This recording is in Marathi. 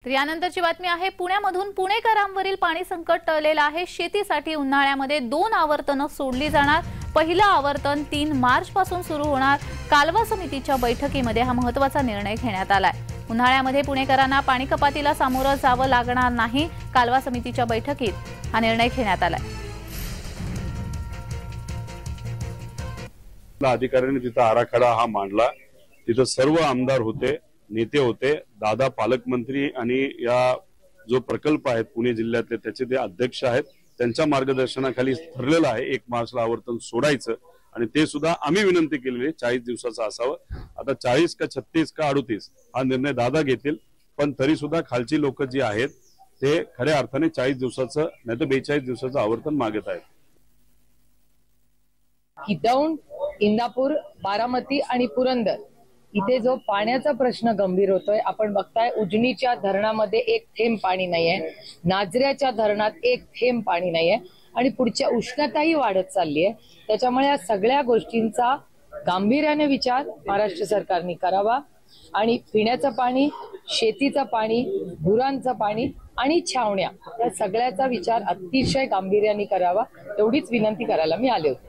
तर यानंतरची बातमी आहे पुण्यामधून पुणेकरांवरील पाणी संकट टळलेलं आहे। शेतीसाठी उन्हाळ्यामध्ये 2 आवर्तनं सोडली जाणार। पहिलं आवर्तन 3 मार्च पासून सुरू होणार। कालवा समितीच्या बैठकीमध्ये हा महत्त्वाचा निर्णय घेण्यात आलाय। उन्हाळ्यामध्ये पुणेकरांना पाणी कपातीला सामोरं जावं लागणार नाही। कालवा समितीच्या बैठकीत हा निर्णय घेण्यात आलाय। अधिकाऱ्यांनी तिथं आराखडा हा मांडला। तिथं सर्व आमदार होते, नेते होते, दादा पालकमंत्री आणि या जो प्रकल्प आहेत पुणे जिल्ह्यातले त्याचे ते अध्यक्ष आहेत, त्यांच्या मार्गदर्शनाखाली ठरलेलं आहे 1 मार्चला आवर्तन सोडायचं। आणि ते सुद्धा आम्ही विनंती केलेली 40 दिवसाचं असावं। आता 40 का 36 का 38 हा निर्णय दादा घेतील, पण तरी सुद्धा खालची लोक जी आहेत ते खऱ्या अर्थाने 40 दिवसाचं नाही तर 42 दिवसाचं आवर्तन मागत आहेत। दौंड, इंदापूर, बारामती आणि पुरंदर इथे जो पाण्याचा प्रश्न गंभीर होतोय, आपण बघताय उजनीच्या धरणामध्ये 1 थेंब पाणी नाहीये, नाझऱ्याच्या धरणात 1 थेंब पाणी नाहीये आणि पुढच्या उष्णताही वाढत चालली आहे। त्याच्यामुळे या सगळ्या गोष्टींचा गांभीर्याने विचार महाराष्ट्र सरकारने करावा आणि पिण्याचं पाणी, शेतीचं पाणी, गुरांचं पाणी आणि छावण्या या सगळ्याचा विचार अतिशय गांभीर्याने करावा, एवढीच विनंती करायला मी आले होते।